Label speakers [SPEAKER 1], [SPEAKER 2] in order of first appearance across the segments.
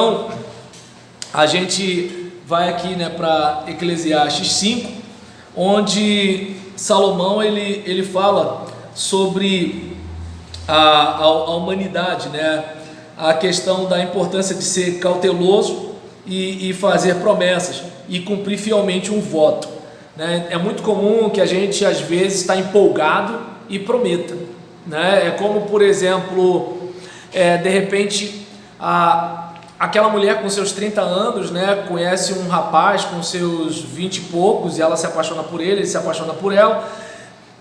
[SPEAKER 1] Então, a gente vai aqui, né, para Eclesiastes 5, onde Salomão ele fala sobre a humanidade, né, a questão da importância de ser cauteloso e fazer promessas e cumprir fielmente um voto, né? É muito comum que a gente às vezes está empolgado e prometa, né? É como, por exemplo, de repente aquela mulher com seus 30 anos, né, conhece um rapaz com seus 20 e poucos e ela se apaixona por ele se apaixona por ela,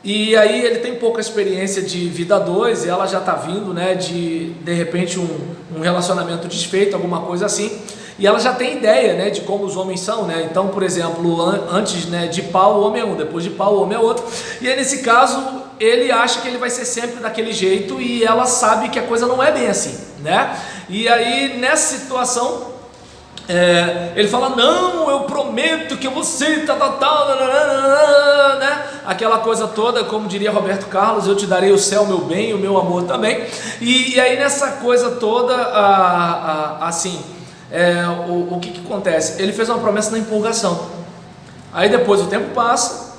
[SPEAKER 1] e aí ele tem pouca experiência de vida a dois e ela já está vindo, né, de repente um relacionamento desfeito, alguma coisa assim, e ela já tem ideia, né, de como os homens são, né? Então, por exemplo, antes, né, de pau o homem é um, depois de pau o homem é outro, e aí nesse caso ele acha que ele vai ser sempre daquele jeito e ela sabe que a coisa não é bem assim, né? E aí nessa situação ele fala: não, eu prometo que você né? Aquela coisa toda, como diria Roberto Carlos, eu te darei o céu, meu bem, e o meu amor também. E aí nessa coisa toda, o que acontece? Ele fez uma promessa na empolgação. Aí depois o tempo passa,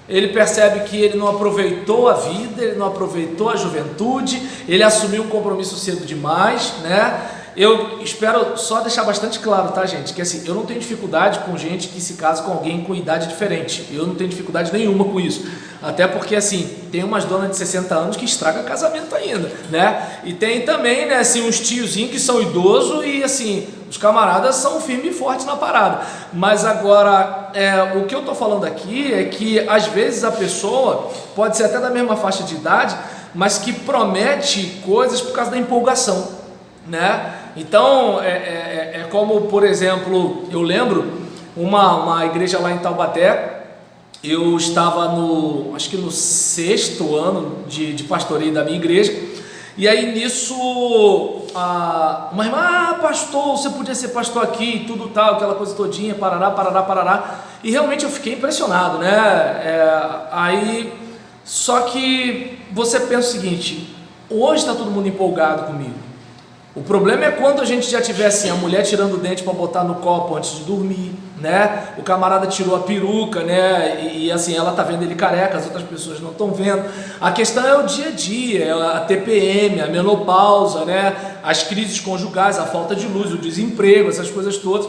[SPEAKER 1] ele percebe que ele não aproveitou a vida, ele não aproveitou a juventude, ele assumiu um compromisso cedo demais, né? Eu espero só deixar bastante claro, tá, gente? Que assim, eu não tenho dificuldade com gente que se casa com alguém com idade diferente. Eu não tenho dificuldade nenhuma com isso. Até porque, assim, tem umas donas de 60 anos que estragam casamento ainda, né? E tem também, né, assim, uns tiozinhos que são idosos e, assim, os camaradas são firmes e fortes na parada. Mas agora, o que eu tô falando aqui é que, às vezes, a pessoa pode ser até da mesma faixa de idade, mas que promete coisas por causa da empolgação, né? Então, é como, por exemplo, eu lembro uma igreja lá em Taubaté. Eu estava acho que no 6º ano de pastoreio da minha igreja, e aí nisso uma irmã: pastor, você podia ser pastor aqui, tudo tal, aquela coisa todinha, parará, e realmente eu fiquei impressionado, né? Aí, só que você pensa o seguinte: hoje está todo mundo empolgado comigo. O problema é quando a gente já tiver assim, a mulher tirando o dente para botar no copo antes de dormir, né? O camarada tirou a peruca, né? E assim, ela tá vendo ele careca, as outras pessoas não estão vendo. A questão é o dia a dia, é a TPM, a menopausa, né? As crises conjugais, a falta de luz, o desemprego, essas coisas todas.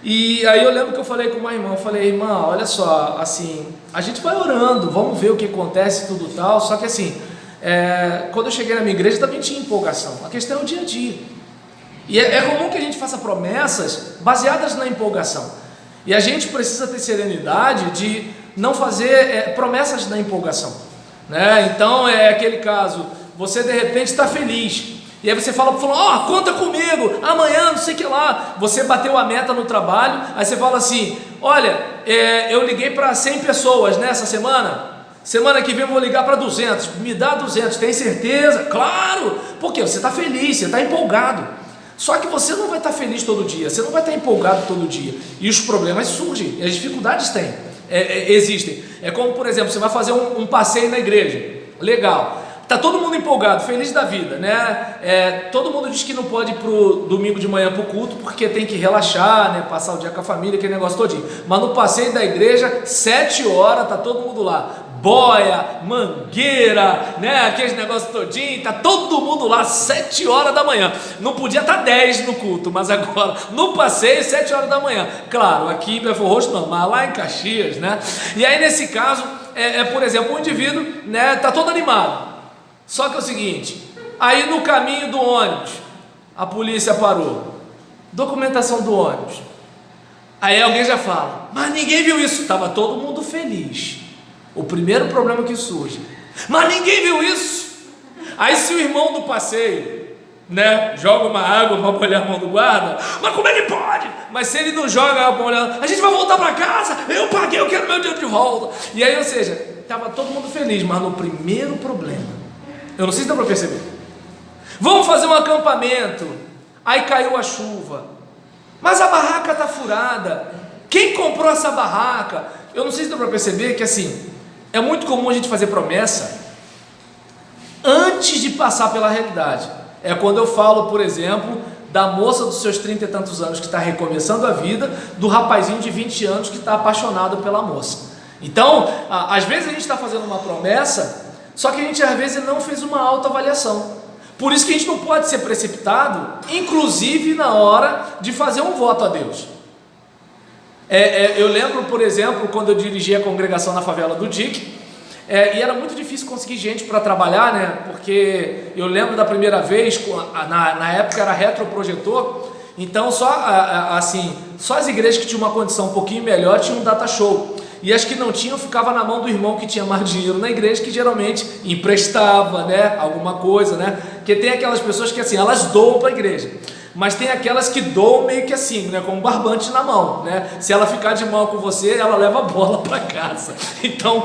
[SPEAKER 1] E aí eu lembro que eu falei com uma irmã, eu falei: irmã, olha só, assim, a gente vai orando, vamos ver o que acontece, tudo tal, só que assim, quando eu cheguei na minha igreja também tinha empolgação. A questão é o dia a dia. E é comum que a gente faça promessas baseadas na empolgação. E a gente precisa ter serenidade de não fazer promessas na empolgação, né? Então é aquele caso, você de repente está feliz, e aí você fala: ó, conta comigo, amanhã não sei o que lá. Você bateu a meta no trabalho, aí você fala assim: olha, eu liguei para 100 pessoas nessa semana que vem eu vou ligar para 200, me dá 200, tem certeza? Claro, porque você está feliz, você está empolgado. Só que você não vai estar feliz todo dia, você não vai estar empolgado todo dia, e os problemas surgem, e as dificuldades existem. É como, por exemplo, você vai fazer um passeio na igreja, legal, tá todo mundo empolgado, feliz da vida, né? Todo mundo diz que não pode ir pro domingo de manhã pro culto porque tem que relaxar, né? Passar o dia com a família, aquele negócio todinho. Mas no passeio da igreja, 7 horas, tá todo mundo lá. Boia, mangueira, né? Aqueles negócios todinho, tá todo mundo lá 7 horas da manhã. Não podia estar 10 no culto, mas agora no passeio 7 horas da manhã. Claro, aqui em Belford Roxo não, mas lá em Caxias, né? E aí nesse caso, por exemplo, um indivíduo, né, tá todo animado. Só que é o seguinte, aí no caminho do ônibus, a polícia parou, documentação do ônibus. Aí alguém já fala: mas ninguém viu isso. Tava todo mundo feliz. O primeiro problema que surge: mas ninguém viu isso. Aí se o irmão do passeio, né, joga uma água para molhar a mão do guarda, mas como ele pode? Mas se ele não joga água para molhar, a gente vai voltar para casa, eu paguei, eu quero meu dinheiro de volta. E aí, ou seja, estava todo mundo feliz, mas no primeiro problema, eu não sei se dá para perceber, vamos fazer um acampamento, aí caiu a chuva, mas a barraca está furada, quem comprou essa barraca? Eu não sei se dá para perceber que assim, é muito comum a gente fazer promessa antes de passar pela realidade. É quando eu falo, por exemplo, da moça dos seus 30 e tantos anos que está recomeçando a vida, do rapazinho de 20 anos que está apaixonado pela moça. Então, às vezes a gente está fazendo uma promessa, só que a gente às vezes não fez uma autoavaliação. Por isso que a gente não pode ser precipitado, inclusive na hora de fazer um voto a Deus. Eu lembro, por exemplo, quando eu dirigi a congregação na favela do Dique, e era muito difícil conseguir gente para trabalhar, né? Porque eu lembro da primeira vez, na época era retroprojetor, então só as igrejas que tinham uma condição um pouquinho melhor tinham um data show. E as que não tinham, ficava na mão do irmão que tinha mais dinheiro na igreja, que geralmente emprestava, né, alguma coisa, né? Porque tem aquelas pessoas que assim, elas doam para a igreja, mas tem aquelas que doam meio que assim, né, com um barbante na mão, né? Se ela ficar de mão com você, ela leva a bola para casa. Então,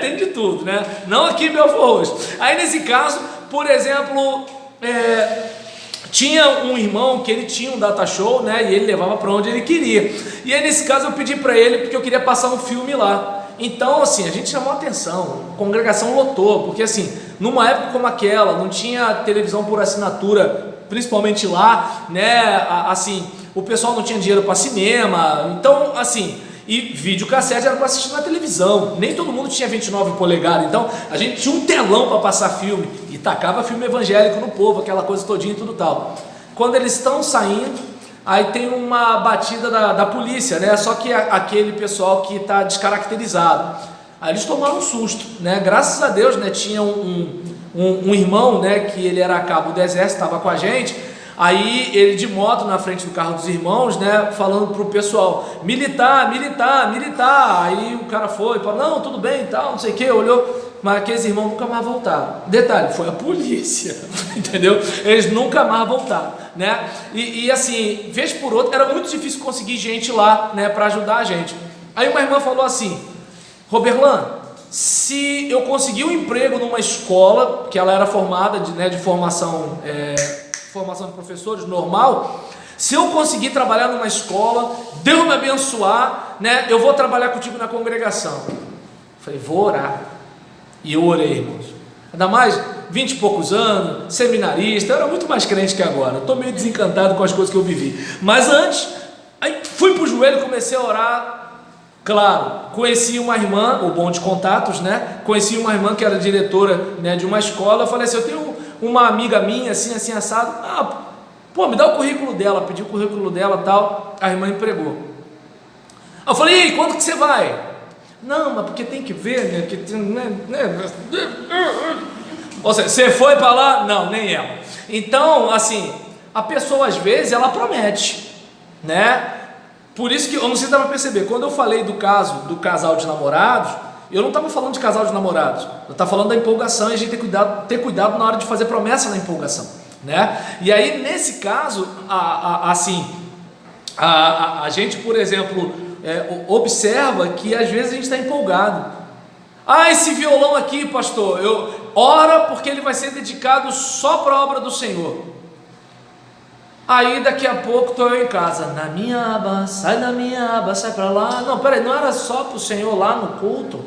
[SPEAKER 1] tem de tudo, né? Não aqui em Belfort Roxo. Aí nesse caso, por exemplo, tinha um irmão que ele tinha um data show, né, e ele levava para onde ele queria. E aí nesse caso eu pedi para ele porque eu queria passar um filme lá. Então assim, a gente chamou a atenção, a congregação lotou, porque assim, numa época como aquela, não tinha televisão por assinatura, principalmente lá, né, assim, o pessoal não tinha dinheiro para cinema, então assim, e videocassete era para assistir na televisão, nem todo mundo tinha 29 polegadas, então a gente tinha um telão para passar filme, e tacava filme evangélico no povo, aquela coisa todinha e tudo tal. Quando eles estão saindo, aí tem uma batida da polícia, né? Só que aquele pessoal que está descaracterizado. Aí eles tomaram um susto, né? Graças a Deus, né? Tinha um irmão, né? Que ele era cabo do exército, estava com a gente. Aí ele de moto na frente do carro dos irmãos, né? Falando pro pessoal, militar, militar, militar. Aí o cara foi, falou, não, tudo bem e tal, não sei o que, olhou. Mas aqueles irmãos nunca mais voltaram. Detalhe, foi a polícia, entendeu? Eles nunca mais voltaram, né? E assim, vez por outra, era muito difícil conseguir gente lá, né, para ajudar a gente. Aí uma irmã falou assim, Roberlan, se eu conseguir um emprego numa escola, que ela era formada de formação de professores normal, se eu conseguir trabalhar numa escola, Deus me abençoar, né, eu vou trabalhar contigo na congregação. Falei, vou orar. E eu orei, irmãos. Ainda mais 20 e poucos anos, seminarista, eu era muito mais crente que agora. Estou meio desencantado com as coisas que eu vivi. Mas antes, aí fui para o joelho e comecei a orar. Claro, conheci uma irmã, o bom de contatos, né? Conheci uma irmã que era diretora, né, de uma escola. Eu falei assim, eu tenho uma amiga minha, assim, assim, assado. Me dá o currículo dela. Pedi o currículo dela e tal. A irmã empregou. Eu falei, e quando que você vai? Não, mas porque tem que ver, né? Ou seja, você foi para lá? Não, nem ela. Então, assim, a pessoa às vezes ela promete, né? Por isso que eu não sei se dá para perceber. Quando eu falei do caso do casal de namorados, eu não estava falando de casal de namorados. Eu estava falando da empolgação e a gente ter cuidado na hora de fazer promessa na empolgação, né? E aí nesse caso, a gente, por exemplo, observa que às vezes a gente está empolgado. Esse violão aqui, pastor, ora porque ele vai ser dedicado só para a obra do Senhor. Aí daqui a pouco estou eu em casa, na minha aba, sai da minha aba, sai para lá. Não, peraí, não era só para o Senhor lá no culto?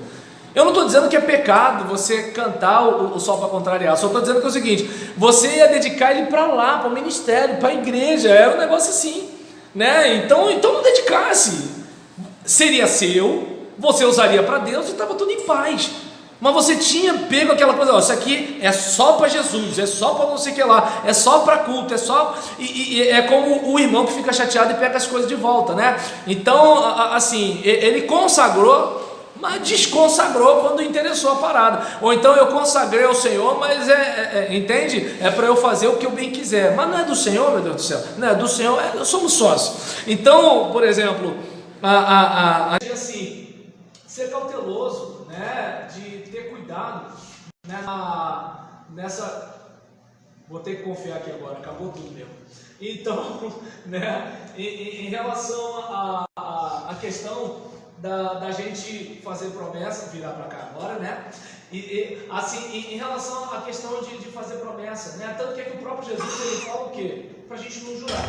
[SPEAKER 1] Eu não estou dizendo que é pecado você cantar o sol para contrariar, só estou dizendo que é o seguinte, você ia dedicar ele para lá, para o ministério, para a igreja, era um negócio assim, né? Então não dedicasse. Seria seu, você usaria para Deus e estava tudo em paz. Mas você tinha pego aquela coisa, isso aqui é só para Jesus, é só para não sei o que lá, é só para culto, é só... E é como o irmão que fica chateado e pega as coisas de volta, né? Então, assim, ele consagrou, mas desconsagrou quando interessou a parada. Ou então eu consagrei ao Senhor, mas entende? É para eu fazer o que eu bem quiser. Mas não é do Senhor, meu Deus do céu. Não é do Senhor, nós somos sócios. Então, por exemplo... assim, ser cauteloso, né, de ter cuidado, né, vou ter que confiar aqui agora, acabou tudo mesmo. Então, né, em relação à questão da gente fazer promessa, virar para cá agora, né, assim, em relação à questão de fazer promessa, né, tanto que o próprio Jesus, ele fala o quê? Para a gente não jurar.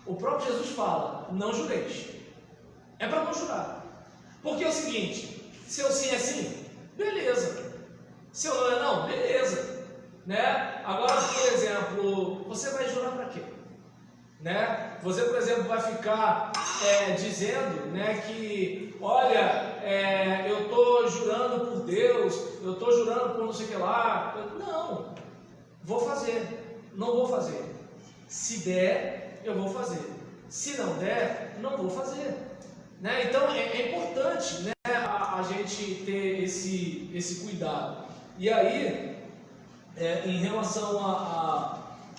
[SPEAKER 1] O próprio Jesus fala, não jureis. É para não jurar. Porque é o seguinte, se eu sim é sim, beleza. Se eu não é não, beleza. Né? Agora, por exemplo, você vai jurar para quê? né? Você, por exemplo, vai ficar dizendo, né, que, olha, eu estou jurando por Deus, eu estou jurando por não sei o que lá. Não, vou fazer, não vou fazer. Se der, eu vou fazer. Se não der, não vou fazer. Né? Então é importante, né, a gente ter esse cuidado. E aí, em relação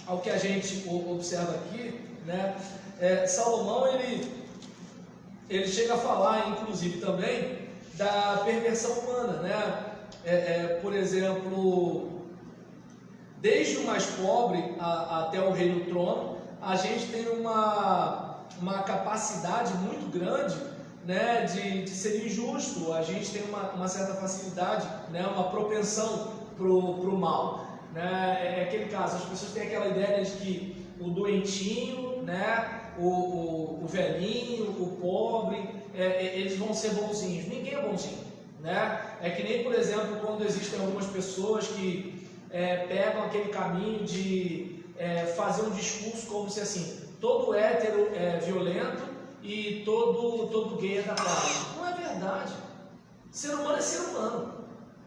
[SPEAKER 1] ao que a gente observa aqui, né, Salomão ele chega a falar, inclusive, também da perversão humana, né? Por exemplo, desde o mais pobre até o rei no trono, a gente tem uma capacidade muito grande, né, de ser injusto. A gente tem uma certa facilidade, né, uma propensão pro mal, né? É aquele caso, as pessoas têm aquela ideia de que o doentinho, né, o velhinho, o pobre, eles vão ser bonzinhos. Ninguém é bonzinho, né? É que nem, por exemplo, quando existem algumas pessoas que pegam aquele caminho de fazer um discurso como se assim, todo hétero é violento e todo gay é da paz. Não é verdade. Ser humano é ser humano,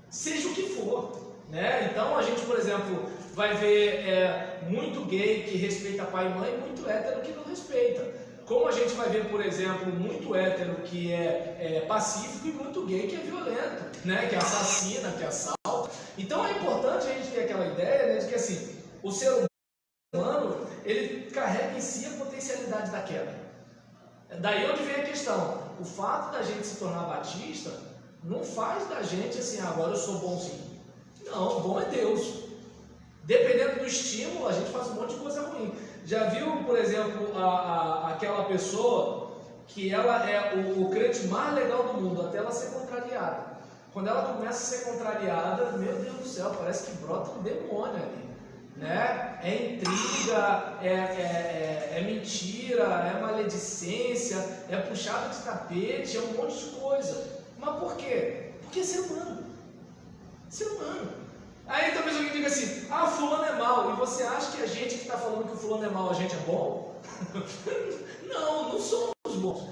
[SPEAKER 1] seja o que for, né? Então a gente, por exemplo, vai ver muito gay que respeita pai e mãe e muito hétero que não respeita. Como a gente vai ver, por exemplo, muito hétero que é pacífico e muito gay que é violento, né? Que assassina, que assalta. Então é importante a gente ter aquela ideia, né, de que assim, o ser humano, ele carrega em si a potencialidade da queda. Daí onde vem a questão. O fato da gente se tornar batista não faz da gente assim, agora eu sou bonzinho. Não, bom é Deus. Dependendo do estímulo, a gente faz um monte de coisa ruim. Já viu, por exemplo, aquela pessoa que ela é o crente mais legal do mundo, até ela ser contrariada. Quando ela começa a ser contrariada, meu Deus do céu, parece que brota um demônio ali, né? É intriga, é mentira, é maledicência, é puxada de tapete, é um monte de coisa. Mas por quê? Porque é ser humano. Ser humano. Aí talvez alguém diga assim, fulano é mau, e você acha que a gente que está falando que o fulano é mau, a gente é bom? Não somos bons,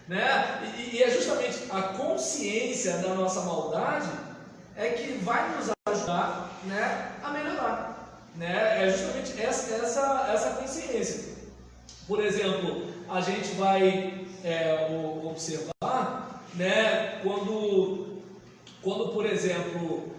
[SPEAKER 1] né? E é justamente a consciência da nossa maldade é que vai nos ajudar, né, a melhorar, né? É justamente essa consciência. Por exemplo, a gente vai observar, né, quando por exemplo,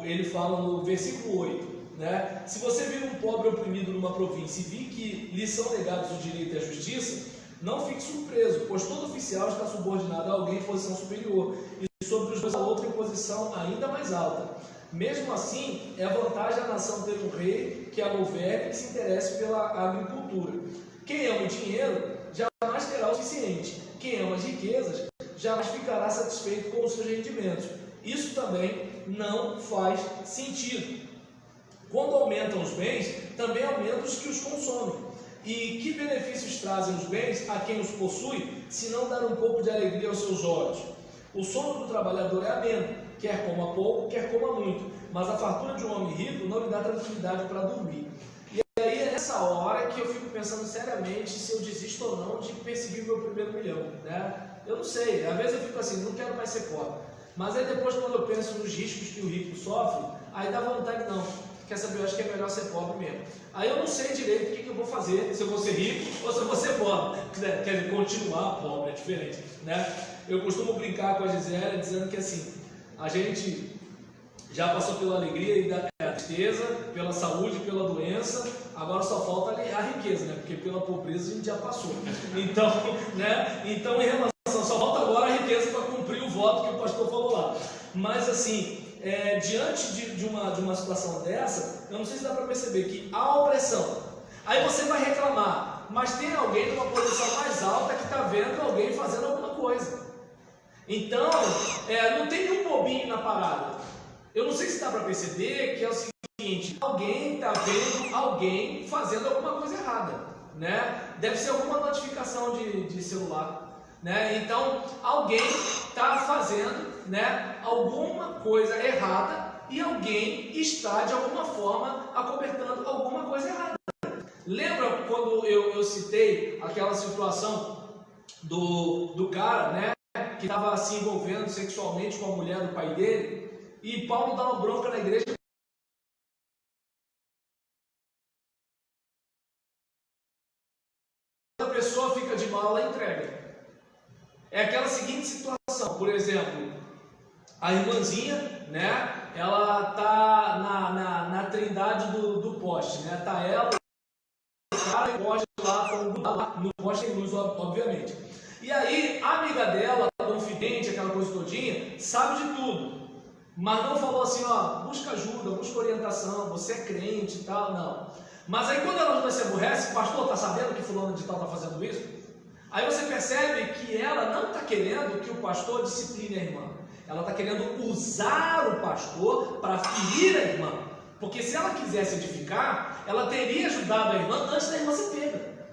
[SPEAKER 1] ele fala no versículo 8, né? Se você vir um pobre oprimido numa província e vir que lhe são negados o direito e a justiça, não fique surpreso, pois todo oficial está subordinado a alguém em posição superior, e sobre os dois a outra em posição ainda mais alta. Mesmo assim, é vantagem a nação ter um rei que a governe e que se interesse pela agricultura. Quem ama o dinheiro jamais terá o suficiente. Quem ama as riquezas jamais ficará satisfeito com os seus rendimentos. Isso também não faz sentido. Quando aumentam os bens, também aumentam os que os consomem. E que benefícios trazem os bens a quem os possui, se não dar um pouco de alegria aos seus olhos? O sono do trabalhador é ameno, quer coma pouco, quer coma muito, mas a fartura de um homem rico não lhe dá tranquilidade para dormir. E aí é nessa hora que eu fico pensando seriamente se eu desisto ou não de perseguir o meu primeiro milhão, né? Eu não sei, às vezes eu fico assim, não quero mais ser pobre. Mas aí depois, quando eu penso nos riscos que o rico sofre, aí dá vontade, não. Quer saber, eu acho que é melhor ser pobre mesmo. Aí eu não sei direito o que eu vou fazer, se eu vou ser rico ou se eu vou ser pobre. Quer dizer, continuar pobre, é diferente, né? Eu costumo brincar com a Gisele dizendo que assim, a gente já passou pela alegria e da tristeza, pela saúde, pela doença, agora só falta a riqueza, né? Porque pela pobreza a gente já passou. Então, né? Então, em relação, só falta agora a riqueza para cumprir o voto que o pastor falou lá. Mas assim, diante de uma situação dessa, eu não sei se dá para perceber que há opressão. Aí você vai reclamar, mas tem alguém numa posição mais alta que está vendo alguém fazendo alguma coisa. Então, não tem nenhum bobinho na parada. Eu não sei se dá para perceber que é o seguinte, alguém está vendo alguém fazendo alguma coisa errada, né? Deve ser alguma notificação de celular. Né? Então, alguém está fazendo, né, alguma coisa errada e alguém está, de alguma forma, acobertando alguma coisa errada. Lembra quando eu citei aquela situação do cara, né, que estava se envolvendo sexualmente com a mulher do pai dele? E Paulo dá uma bronca na igreja. A pessoa fica de mal, ela entrega. É aquela seguinte situação, por exemplo, a irmãzinha, né, ela tá na trindade do poste, né, tá ela, o cara e o poste lá, no poste tem luz, obviamente. E aí, a amiga dela, confidente, aquela coisa todinha, sabe de tudo, mas não falou assim, ó, busca ajuda, busca orientação, você é crente e tal, não. Mas aí quando ela se aborrece, pastor, tá sabendo que fulano de tal tá fazendo isso? Aí você percebe que ela não está querendo que o pastor discipline a irmã. Ela está querendo usar o pastor para ferir a irmã. Porque se ela quisesse edificar, ela teria ajudado a irmã antes da irmã ser pega.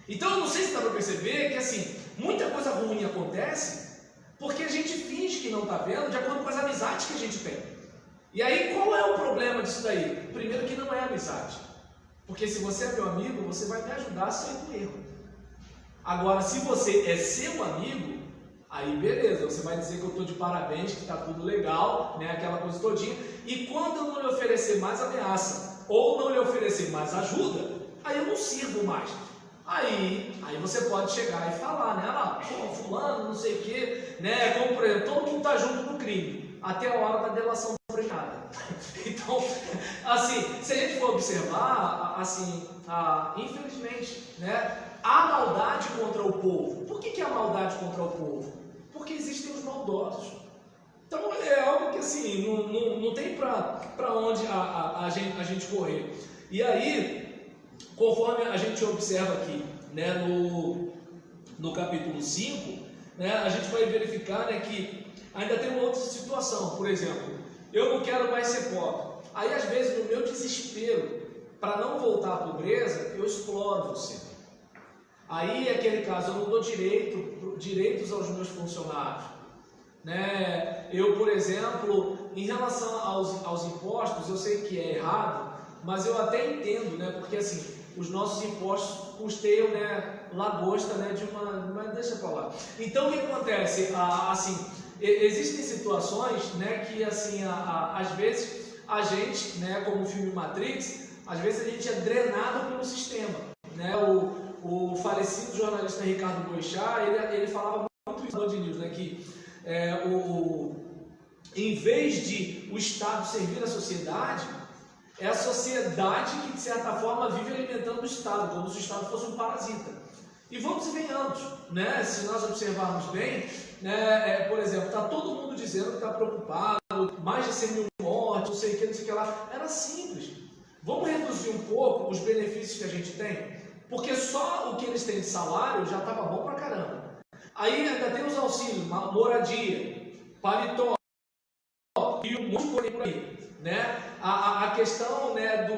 [SPEAKER 1] Então eu não sei se dá para perceber que assim, muita coisa ruim acontece porque a gente finge que não está vendo de acordo com as amizades que a gente tem. E aí qual é o problema disso daí? Primeiro que não é amizade. Porque se você é meu amigo, você vai me ajudar a sair do erro. Agora, se você é seu amigo, aí beleza, você vai dizer que eu estou de parabéns, que está tudo legal, né, aquela coisa todinha. E quando eu não lhe oferecer mais ameaça, ou não lhe oferecer mais ajuda, aí eu não sirvo mais. Aí você pode chegar e falar, né, ah, pô, fulano, não sei o quê, né, como por exemplo, todo mundo está junto no crime, até a hora da delação premiada. Então, assim, se a gente for observar, assim, infelizmente, né, há maldade contra o povo. Por que há maldade contra o povo? Porque existem os maldosos. Então é algo que assim, não tem para onde a gente correr. E aí, conforme a gente observa aqui, né, no capítulo 5, né, a gente vai verificar, né, que ainda tem uma outra situação. Por exemplo, eu não quero mais ser pobre. Aí às vezes no meu desespero, para não voltar à pobreza, eu exploro você. Aí, aquele caso, eu não dou direitos aos meus funcionários. Né? Eu, por exemplo, em relação aos impostos, eu sei que é errado, mas eu até entendo, né? Porque assim, os nossos impostos custeiam, né, lagosta, né, de uma... Mas deixa pra lá. Então, o que acontece? Assim, existem situações, né, que assim, às vezes, a gente, né, como o filme Matrix, às vezes a gente é drenado pelo sistema. Né? O falecido jornalista Ricardo Boechat, ele falava muito isso no Band News, né, que em vez de o Estado servir a sociedade, é a sociedade que, de certa forma, vive alimentando o Estado, como se o Estado fosse um parasita. E vamos e venhamos, né? Se nós observarmos bem, né, por exemplo, está todo mundo dizendo que está preocupado, mais de 100 mil mortes, não sei o que, não sei o que lá. Era simples. Vamos reduzir um pouco os benefícios que a gente tem? Porque só o que eles têm de salário já estava bom pra caramba. Aí ainda tem os auxílios, moradia, paletó e um monte de coisa por aí. Né? A questão, né,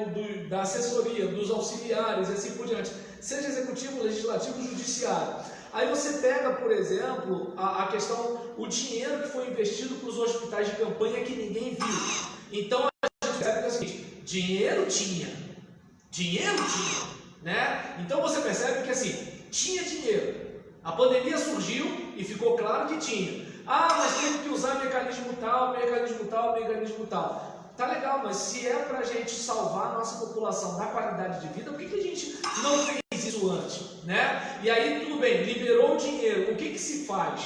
[SPEAKER 1] da assessoria, dos auxiliares e assim por diante, seja executivo, legislativo, judiciário. Aí você pega, por exemplo, a questão, o dinheiro que foi investido para os hospitais de campanha que ninguém viu. Então a gente percebe que é o seguinte, dinheiro tinha, né? Então você percebe que assim, tinha dinheiro. A pandemia surgiu e ficou claro que tinha. Ah, mas teve que usar mecanismo tal. Tá legal, mas se é para a gente salvar a nossa população da qualidade de vida, por que a gente não fez isso antes? Né? E aí, tudo bem, liberou o dinheiro, o que se faz?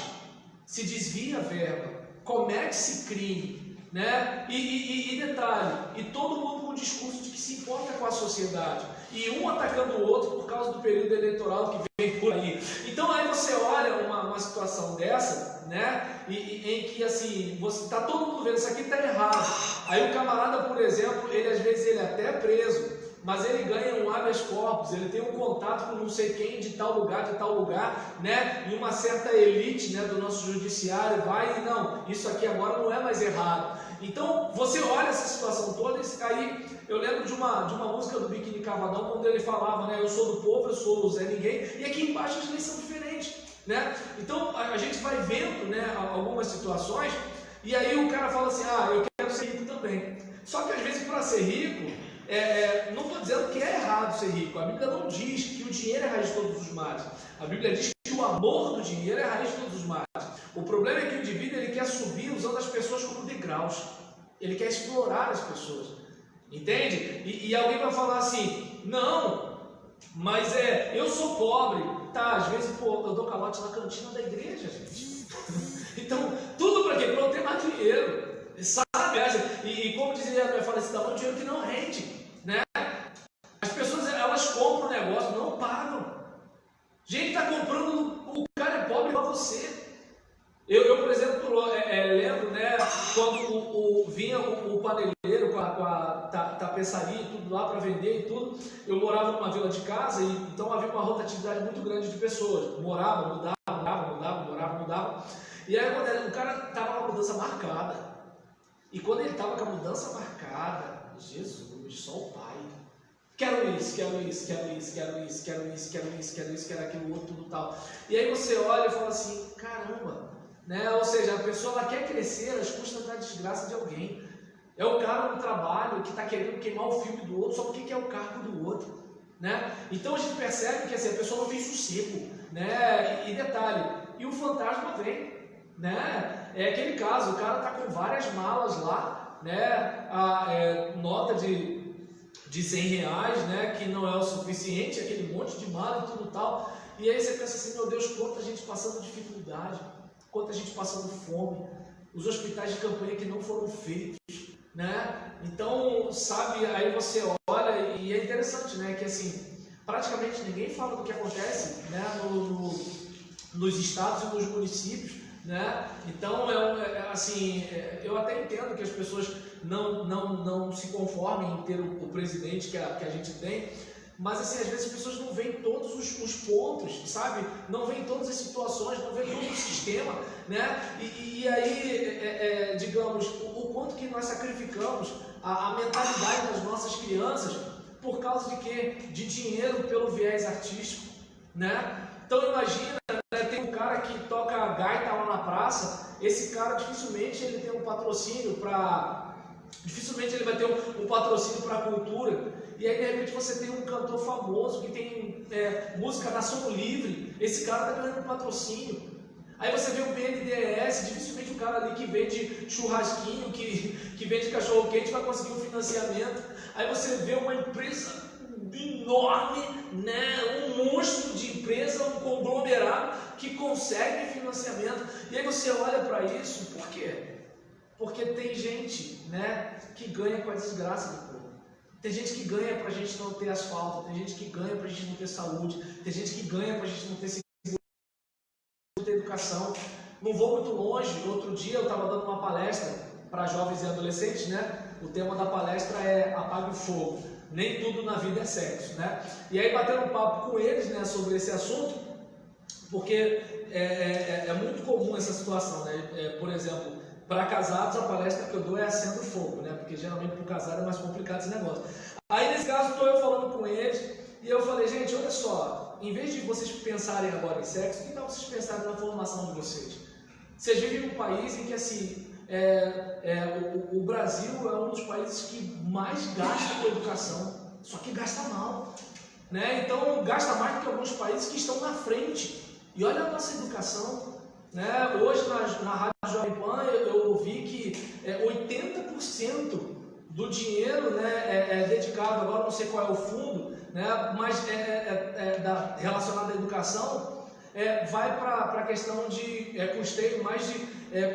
[SPEAKER 1] Se desvia a verba, comete-se crime, né? E detalhe, e todo mundo com o discurso de que se importa com a sociedade, e um atacando o outro por causa do período eleitoral que vem por aí. Então aí você olha uma situação dessa, né, em que assim, você está todo mundo vendo, isso aqui está errado. Aí o camarada, por exemplo, ele às vezes ele é até preso, mas ele ganha um habeas corpus, ele tem um contato com não sei quem de tal lugar, né, e uma certa elite, né, do nosso judiciário vai e não, isso aqui agora não é mais errado. Então você olha essa situação toda, aí eu lembro de uma música do Biquíni Cavadão, quando ele falava, né, eu sou do povo, eu sou o Zé Ninguém, e aqui embaixo as leis são diferentes, né? Então a gente vai vendo, né, algumas situações, e aí o cara fala assim, ah, eu quero ser rico também. Só que às vezes para ser rico, não estou dizendo que é errado ser rico. A Bíblia não diz que o dinheiro é a raiz de todos os males. A Bíblia diz que o amor do dinheiro é a raiz de todos os males. O problema é que o indivíduo ele quer subir usando as pessoas como degraus. Ele quer explorar as pessoas. Entende? E alguém vai falar assim, não, mas eu sou pobre. Tá, às vezes eu dou calote na cantina da igreja, gente. Então, tudo para quê? Para eu ter mais dinheiro. Sabe? E como dizia a minha falecida mãe, dinheiro que não rende, né? As pessoas, elas compram o negócio, não pagam. Gente está comprando, o cara é pobre igual você. Eu por exemplo, lembro, né, quando vinha o paneleiro com a tapeçaria e tudo lá para vender e tudo, eu morava numa vila de casa, e então havia uma rotatividade muito grande de pessoas. Morava, mudava. E aí quando o cara estava com a mudança marcada, e quando ele estava com a mudança marcada, Jesus, só o pai. Quero isso, quero aquilo outro, tudo tal. E aí você olha e fala assim, caramba, né? Ou seja, a pessoa ela quer crescer às custas da desgraça de alguém. É o cara no trabalho que está querendo queimar o filme do outro só porque quer o cargo do outro, né? Então a gente percebe que assim, a pessoa não tem sossego, né? E detalhe, e o fantasma vem, né? É aquele caso, o cara está com várias malas lá, né? Nota de 100 reais, né? Que não é o suficiente, aquele monte de mala e tudo tal. E aí você pensa assim, meu Deus, quanta gente passando dificuldade, quanta gente passando fome, os hospitais de campanha que não foram feitos, né? Então, sabe, aí você olha e é interessante, né? Que assim, praticamente ninguém fala do que acontece, né? Nos estados e nos municípios, né? Então, eu até entendo que as pessoas não se conformem em ter o presidente que a gente tem, mas assim, às vezes as pessoas não veem todos os pontos, sabe? Não veem todas as situações, não veem todo o sistema, né? E aí, digamos, o quanto que nós sacrificamos a mentalidade das nossas crianças por causa de quê? De dinheiro pelo viés artístico, né? Então imagina, né, tem um cara que toca gaita lá na praça, esse cara dificilmente ele tem um patrocínio para... Dificilmente ele vai ter um patrocínio para a cultura. E aí de repente você tem um cantor famoso que tem música na Som Livre, esse cara está ganhando um patrocínio. Aí você vê o BNDES, dificilmente o cara ali que vende churrasquinho, que vende cachorro quente vai conseguir um financiamento. Aí você vê uma empresa enorme, né, um monstro de empresa, um conglomerado que consegue financiamento. E aí você olha para isso, por quê? Porque tem gente, né, que ganha com a desgraça do povo. Tem gente que ganha para a gente não ter asfalto, tem gente que ganha para a gente não ter saúde, tem gente que ganha para a gente não ter segurança, não ter educação. Não vou muito longe, outro dia eu estava dando uma palestra para jovens e adolescentes, né? O tema da palestra é Apague o Fogo. Nem tudo na vida é sexo, né? E aí batendo um papo com eles, né, sobre esse assunto, porque é muito comum essa situação, né? Por exemplo, para casados, a palestra que eu dou é Acenda o Fogo, né? Porque geralmente para o casado é mais complicado esse negócio. Aí nesse caso estou eu falando com eles e eu falei, gente, olha só, em vez de vocês pensarem agora em sexo, que tal vocês pensarem na formação de vocês? Vocês vivem num país em que assim, o Brasil é um dos países que mais gasta com educação, só que gasta mal, né? Então gasta mais do que alguns países que estão na frente. E olha a nossa educação. Né? Hoje na Rádio Jovem Pan eu ouvi que 80% do dinheiro, né, é dedicado, agora não sei qual é o fundo, né, mas relacionado à educação, vai para a questão de custeio mais de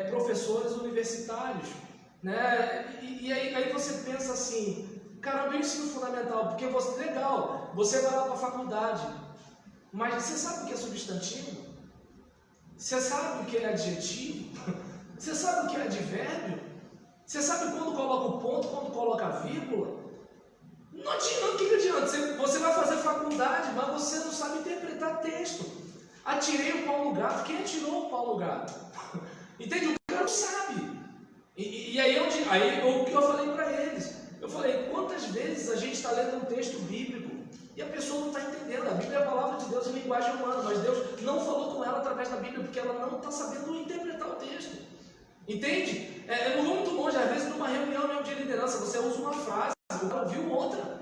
[SPEAKER 1] professores universitários. Né? E aí você pensa assim, caramba, o ensino fundamental, porque legal, você vai lá para a faculdade, mas você sabe o que é substantivo? Você sabe o que é adjetivo? Você sabe o que é advérbio? Você sabe quando coloca o ponto, quando coloca a vírgula? Não adianta, o que adianta? Você vai fazer faculdade, mas você não sabe interpretar texto. Atirei o Paulo Gato. Quem atirou o Paulo Gato? Entende? O cara não sabe. E aí o que eu falei para eles? Eu falei, quantas vezes a gente está lendo um texto bíblico e a pessoa não está entendendo? A Bíblia é a palavra de Deus em linguagem humana, mas Deus não falou com ela através da Bíblia, porque ela não está sabendo interpretar o texto. Entende? Eu não vou muito longe, às vezes numa reunião mesmo de liderança, você usa uma frase, o cara ouviu outra.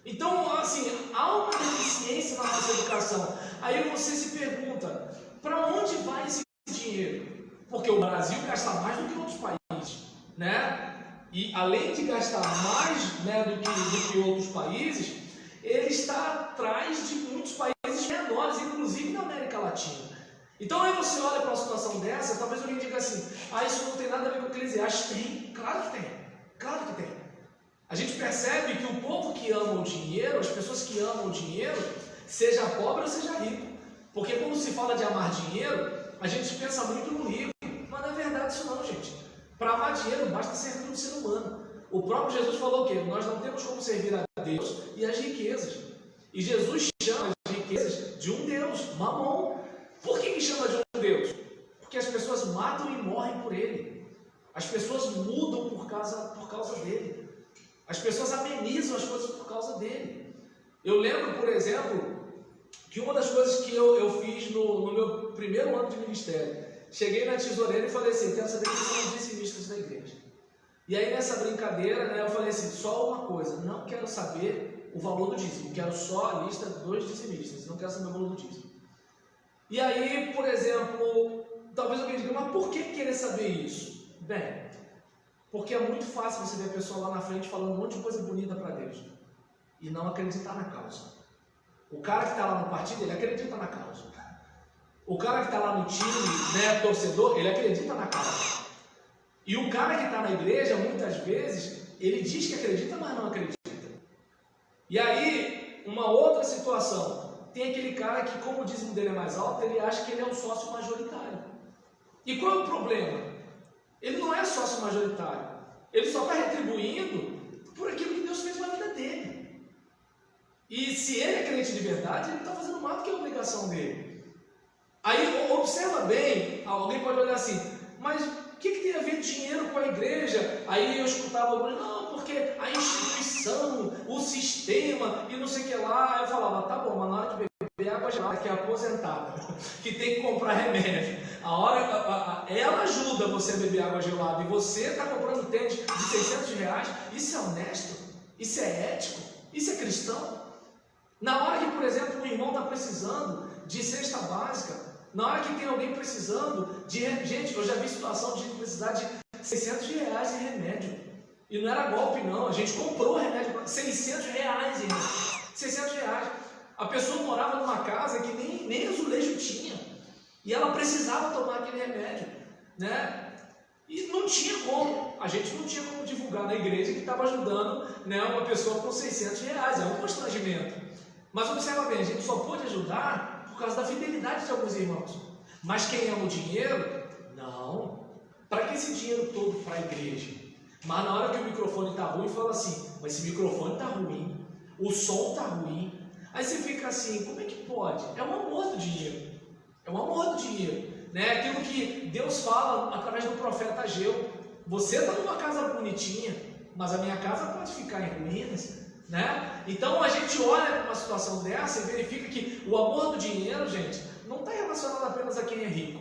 [SPEAKER 1] Então, assim, há uma deficiência na nossa educação. Aí você se pergunta, para onde vai esse dinheiro? Porque o Brasil gasta mais do que outros países, né? E além de gastar mais, né, do que outros países, ele está atrás de muitos países menores, inclusive na América Latina. Então aí você olha para uma situação dessa, talvez alguém diga assim, isso não tem nada a ver com Eclesiastes. Tem, claro que tem, claro que tem. A gente percebe que o povo que ama o dinheiro, as pessoas que amam o dinheiro, seja pobre ou seja rico. Porque quando se fala de amar dinheiro, a gente pensa muito no rico. Mas não é verdade isso não, gente. Para amar dinheiro, basta servir um ser humano. O próprio Jesus falou o quê? Nós não temos como servir a Deus e as riquezas. E Jesus chama as riquezas de um Deus, Mamon. Por que chama de um Deus? Porque as pessoas matam e morrem por ele. As pessoas mudam por causa dele. As pessoas amenizam as coisas por causa dele. Eu lembro, por exemplo, que uma das coisas que eu fiz no meu primeiro ano de ministério, cheguei na tesoureira e falei assim, quero saber quem são os dizimistas da igreja. E aí nessa brincadeira, né, eu falei assim, só uma coisa, não quero saber o valor do dízimo, quero só a lista dos dizimistas, não quero saber o valor do dízimo. E aí, por exemplo, talvez alguém diga, mas por que querer saber isso? Bem, porque é muito fácil você ver a pessoa lá na frente falando um monte de coisa bonita para Deus e não acreditar na causa. O cara que está lá no partido, ele acredita na causa. O cara que está lá no time, né, torcedor, ele acredita na causa. E o cara que está na igreja, muitas vezes, ele diz que acredita, mas não acredita. E aí, uma outra situação, tem aquele cara que, como o dízimo dele é mais alto, ele acha que ele é um sócio majoritário. E qual é o problema? Ele não é sócio majoritário. Ele só está retribuindo por aquilo que Deus fez na vida dele. E se ele é crente de verdade, ele está fazendo mais do que a obrigação dele. Aí, observa bem, alguém pode olhar assim, mas o que tem a ver dinheiro com a igreja? Aí eu escutava, não, porque a instituição, o sistema e não sei o que lá. Aí eu falava, tá bom, mas na hora de beber água gelada, que é aposentada, que tem que comprar remédio, ela ajuda você a beber água gelada e você está comprando tênis de R$600, isso é honesto? Isso é ético? Isso é cristão? Na hora que, por exemplo, um irmão está precisando de cesta básica, na hora que tem alguém precisando de... Gente, eu já vi situação de precisar de R$600 em remédio. E não era golpe não, a gente comprou o remédio para R$600, irmão. R$600. A pessoa morava numa casa que nem azulejo tinha. E ela precisava tomar aquele remédio, né? E não tinha como, a gente não tinha como divulgar na igreja que estava ajudando, né, uma pessoa com R$600. É um constrangimento. Mas observa bem, a gente só pôde ajudar por causa da fidelidade de alguns irmãos. Mas quem ama o dinheiro, não. Para que esse dinheiro todo para a igreja? Mas na hora que o microfone está ruim, fala assim, mas esse microfone está ruim, o som está ruim. Aí você fica assim, como é que pode? É o amor do dinheiro. É o amor do dinheiro. Né? Aquilo que Deus fala através do profeta Ageu. Você está numa casa bonitinha, mas a minha casa pode ficar em ruínas. Né? Então a gente olha para uma situação dessa e verifica que o amor do dinheiro, gente, não está relacionado apenas a quem é rico.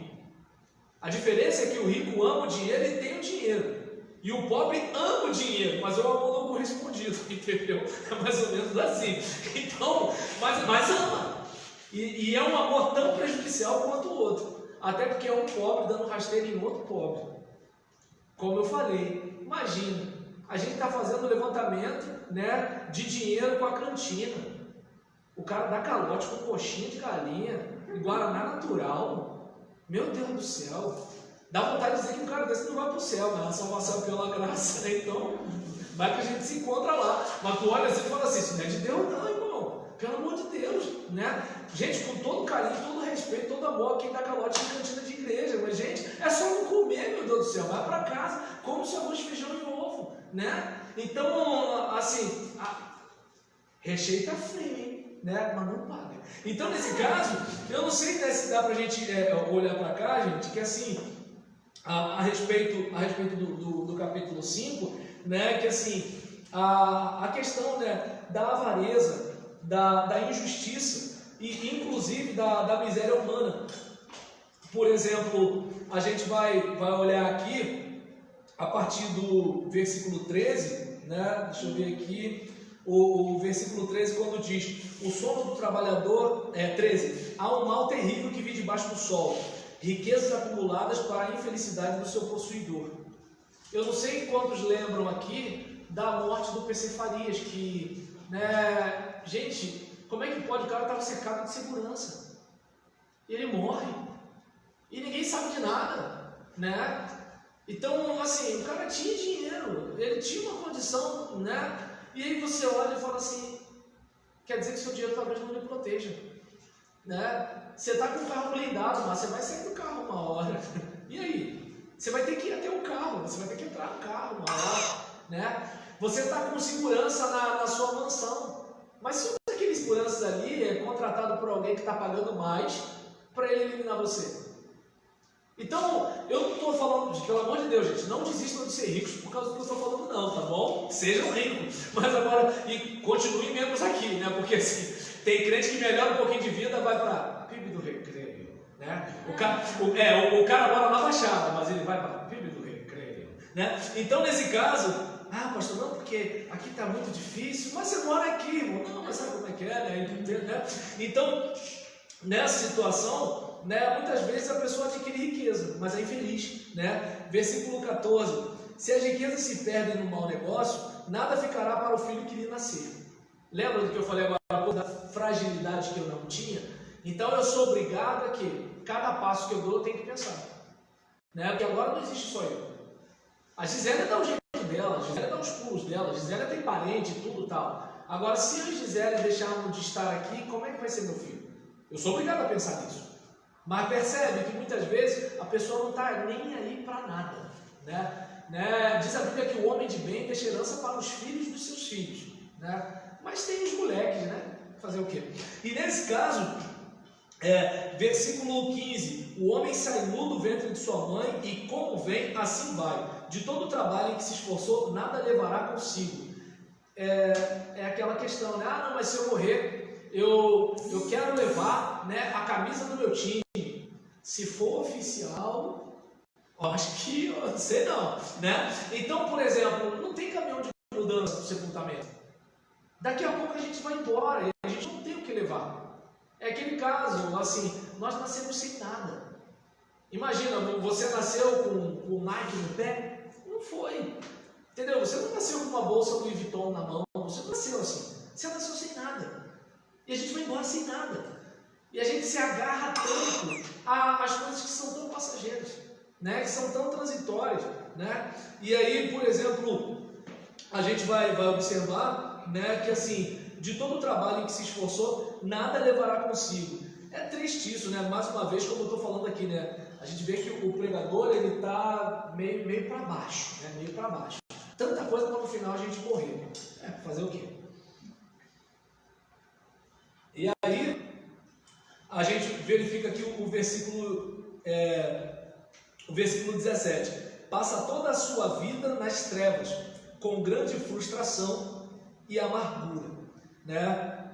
[SPEAKER 1] A diferença é que o rico ama o dinheiro e tem o dinheiro. E o pobre ama o dinheiro, mas é um amor não correspondido, entendeu? É mais ou menos assim. Então, mas ama. E é um amor tão prejudicial quanto o outro. Até porque é um pobre dando rasteiro em outro pobre. Como eu falei, imagina, a gente está fazendo um levantamento, né, de dinheiro com a cantina. O cara dá calote com coxinha de galinha e guaraná natural. Meu Deus do céu. Dá vontade de dizer que um cara desse não vai para o céu, né? A salvação pela graça, né? Então, vai que a gente se encontra lá. Mas tu olha assim e fala assim, isso não é de Deus não, irmão. Pelo amor de Deus, né? Gente, com todo carinho, todo respeito, todo amor, quem dá calote em cantina de igreja. Mas, gente, é só não comer, meu Deus do céu. Vai para casa, come seu arroz, feijão e ovo, né? Então, assim, recheio tá frio, hein? Né? Mas não paga. Então, nesse caso, eu não sei, né, se dá pra gente olhar para cá, gente, que assim... A respeito do capítulo 5, né, que assim, a questão, né, da avareza, da injustiça e inclusive da miséria humana. Por exemplo, a gente vai olhar aqui, a partir do versículo 13, né, deixa eu ver aqui, o versículo 13, quando diz: o sono do trabalhador, 13, há um mal terrível que vem debaixo do sol, riquezas acumuladas para a infelicidade do seu possuidor. Eu não sei quantos lembram aqui da morte do PC Farias, que, né, gente, como é que pode? O cara estava cercado de segurança, ele morre, e ninguém sabe de nada, né? Então, assim, o cara tinha dinheiro, ele tinha uma condição, né? E aí você olha e fala assim, quer dizer que seu dinheiro talvez não lhe proteja, né? Você está com o carro blindado, mas você vai sair do carro uma hora, e aí? Você vai ter que ir até o carro, você vai ter que entrar no carro uma hora, né? Você está com segurança na sua mansão, mas se aquele segurança ali é contratado por alguém que está pagando mais para ele eliminar você. Então, eu não estou falando, pelo amor de Deus, gente, não desistam de ser ricos por causa do que eu estou falando não, tá bom? Sejam ricos, mas agora, e continuem membros aqui, né? Porque assim, tem crente que melhora um pouquinho de vida, vai para PIB do Recreio, né? O cara mora na Baixada, mas ele vai para PIB do Recreio, né? Então, nesse caso, pastor, não, porque aqui está muito difícil, mas você mora aqui, irmão. Não, mas sabe como é que é, né? Então, nessa situação, né, muitas vezes a pessoa adquire riqueza, mas é infeliz, né? Versículo 14: se as riquezas se perdem no mau negócio, nada ficará para o filho que lhe nascer. Lembra do que eu falei agora, da fragilidade que eu não tinha? Então eu sou obrigado a que cada passo que eu dou eu tenho que pensar, né? Porque agora não existe só eu. A Gisele dá o jeito dela, a Gisele dá os pulos dela, a Gisele tem parente e tudo tal. Agora, se a Gisele deixarmos de estar aqui, como é que vai ser meu filho? Eu sou obrigado a pensar nisso. Mas percebe que muitas vezes a pessoa não está nem aí para nada, né? Diz a Bíblia que o homem de bem deixa herança para os filhos dos seus filhos, né? Mas tem os moleques, né? Fazer o quê? E nesse caso, versículo 15: o homem sai nu do ventre de sua mãe, e como vem, assim vai. De todo o trabalho em que se esforçou, nada levará consigo. É aquela questão, né? Não, mas se eu morrer, eu quero levar, né, a camisa do meu time. Se for oficial, acho que eu não sei não, né? Então, por exemplo, não tem caminhão de mudança para o sepultamento. Daqui a pouco a gente vai embora e a gente não tem o que levar. É aquele caso, assim, nós nascemos sem nada. Imagina, você nasceu com Nike no pé? Não foi. Entendeu? Você não nasceu com uma bolsa Louis Vuitton na mão, você não nasceu assim. Você nasceu sem nada. E a gente vai embora sem nada. E a gente se agarra tanto às coisas que são tão passageiras, né? Que são tão transitórias, né? E aí, por exemplo, a gente vai observar, né, que assim, de todo o trabalho em que se esforçou, nada levará consigo. É triste isso, né? Mais uma vez, como eu estou falando aqui, né? A gente vê que o pregador, ele está meio para baixo, né? Meio para baixo. Tanta coisa para no final a gente morrer. Fazer o quê? E aí, a gente verifica aqui o versículo 17. Passa toda a sua vida nas trevas, com grande frustração e amargura, né?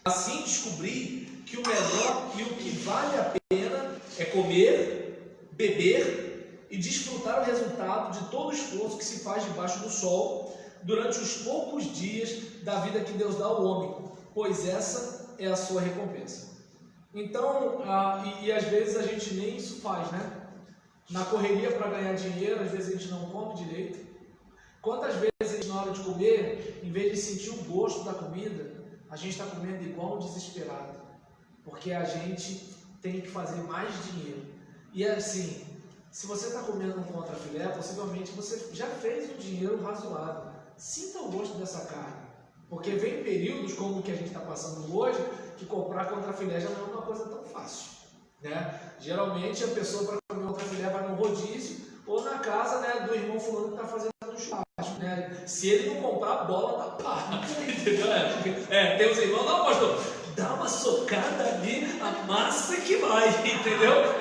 [SPEAKER 1] Assim descobri que o melhor e o que vale a pena é comer, beber e desfrutar o resultado de todo o esforço que se faz debaixo do sol durante os poucos dias da vida que Deus dá ao homem, pois essa é a sua recompensa. Então, e às vezes a gente nem isso faz, né? Na correria para ganhar dinheiro, às vezes a gente não come direito. Quantas vezes a gente, na hora de comer, em vez de sentir o gosto da comida, a gente está comendo igual um desesperado, porque a gente tem que fazer mais dinheiro. E assim, se você está comendo um contrafilé, possivelmente você já fez um dinheiro razoável. Sinta o gosto dessa carne, porque vem períodos como o que a gente está passando hoje, que comprar contrafilé já não é uma coisa tão fácil, né? Geralmente a pessoa para comer contrafilé vai no rodízio ou na casa, né, do irmão fulano que está fazendo um churrasco, né? Se ele não comprar, a bola da pá, entendeu? Tem os irmãos, não, pastor, dá uma socada ali, a massa que vai, entendeu?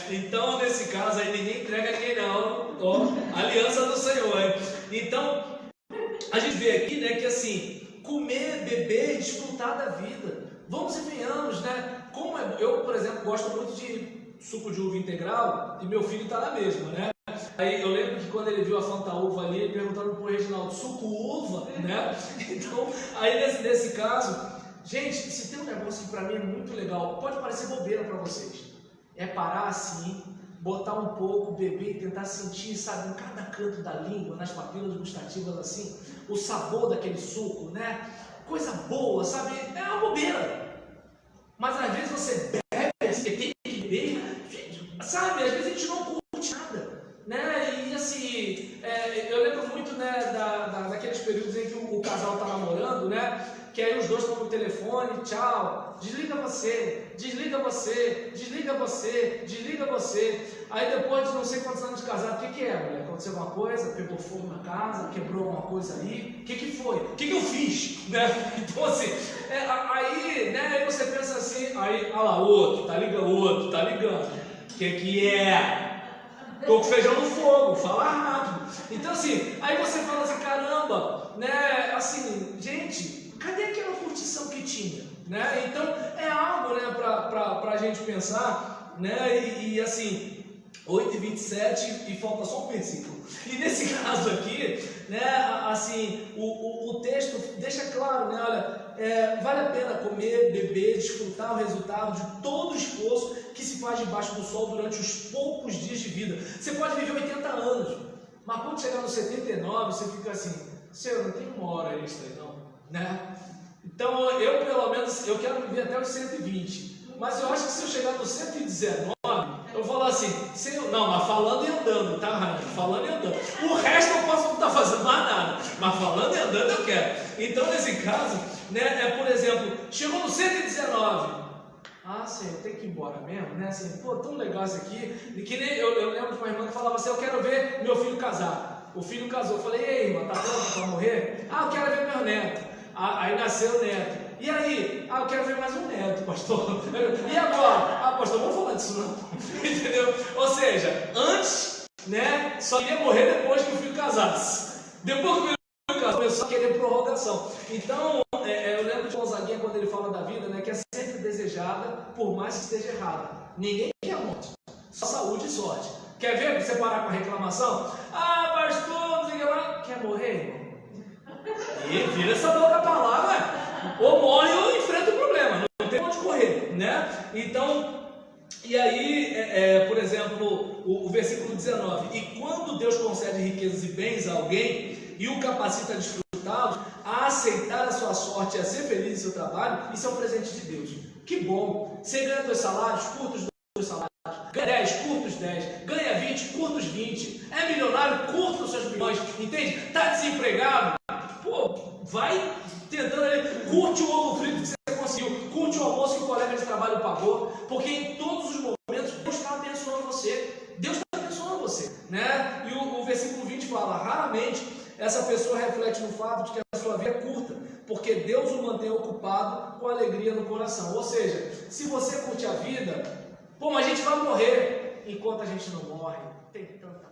[SPEAKER 1] Então, nesse caso aí, ninguém entrega ninguém não, aliança do Senhor, hein? Então, a gente vê aqui, né, que assim, comer, beber, desfrutar da vida. Vamos e venhamos, né? Eu, por exemplo, gosto muito de suco de uva integral e meu filho está na mesma, né? Aí eu lembro que quando ele viu a Fantaúva ali, ele perguntando pro Reginaldo, suco uva, né? Então, aí nesse caso, gente, se tem um negócio que pra mim é muito legal, pode parecer bobeira pra vocês, é parar assim, botar um pouco, beber e tentar sentir, sabe, em cada canto da língua, nas papilas gustativas assim, o sabor daquele suco, né? Coisa boa, sabe? É uma bobeira. Mas às vezes você bebe, você tem que beber, sabe? Às vezes a gente não curte nada, né? E assim, eu lembro muito, né, daqueles períodos em que o casal tá namorando, né? Que aí os dois estão no telefone, tchau, desliga você, desliga você, desliga você, desliga você. Aí depois de não sei quantos anos de casado, o que é, mulher? Aconteceu alguma coisa? Pegou fogo na casa? Quebrou alguma coisa aí? O que foi? O que eu fiz? Né? Então assim, aí, né, aí você pensa assim, aí, olha lá, outro, tá ligando. O que é? Tô com feijão no fogo, fala rápido. Então assim, aí você fala assim, caramba, né, assim, gente, cadê aquela curtição que tinha? Né? Então é algo, né, pra gente pensar, né, e assim, 8h27 e falta só um versículo. E nesse caso aqui, né, assim, o texto deixa claro, né, olha, vale a pena comer, beber, desfrutar o resultado de todo o esforço que se faz debaixo do sol durante os poucos dias de vida. Você pode viver 80 anos, mas quando chegar nos 79, você fica assim, Senhor, não tem uma hora extra não, né? Então eu pelo menos, eu quero viver até os 120, mas eu acho que se eu chegar nos 119, eu falo assim, Senhor, não, mas falando e andando, tá, Rainha? Falando e andando. O resto eu posso não estar fazendo mais nada, mas falando e andando eu quero. Então, nesse caso, né, por exemplo, chegou no 119. Ah, Senhor, tem que ir embora mesmo, né? Assim, pô, tão legal isso aqui. E que nem eu lembro de uma irmã que falava assim, eu quero ver meu filho casar. O filho casou. Eu falei, ei, irmã, tá pronto para morrer? Ah, eu quero ver meu neto. Aí nasceu o neto. E aí? Ah, eu quero ver mais um neto, pastor. E agora? Ah, pastor, não vou falar disso não. Entendeu? Ou seja, antes, né, só ia morrer depois que o filho casasse. Depois que o filho casou, começou a querer prorrogação. Então, eu lembro de Gonzaguinha quando ele fala da vida, né, que é sempre desejada, por mais que esteja errada. Ninguém quer a morte, só saúde e sorte. Quer ver você parar com a reclamação? Ah, pastor, não sei o que lá. Quer morrer, irmão? E vira essa boca pra lá, né? Ou morre ou enfrenta o problema, não tem onde correr, né? Então, e aí, por exemplo, o versículo 19: e quando Deus concede riquezas e bens a alguém e o capacita a desfrutá-los, a aceitar a sua sorte e a ser feliz em seu trabalho, isso é um presente de Deus. Que bom! Você ganha 2 salários, curta os 2 salários. Ganha 10, curta os 10. Ganha 20, curta os 20. É milionário, curta os seus milhões. Entende? Está desempregado? Pô, vai tentando ali. Curte o ovo frito que você conseguiu. Curte o almoço que o colega de trabalho pagou. Porque em todos os momentos Deus está abençoando você. Deus está abençoando você, né? E o versículo 20 fala: raramente essa pessoa reflete no fato de que a sua vida é curta, porque Deus o mantém ocupado com alegria no coração. Ou seja, se você curte a vida, pô, mas a gente vai morrer. Enquanto a gente não morre, tem tanta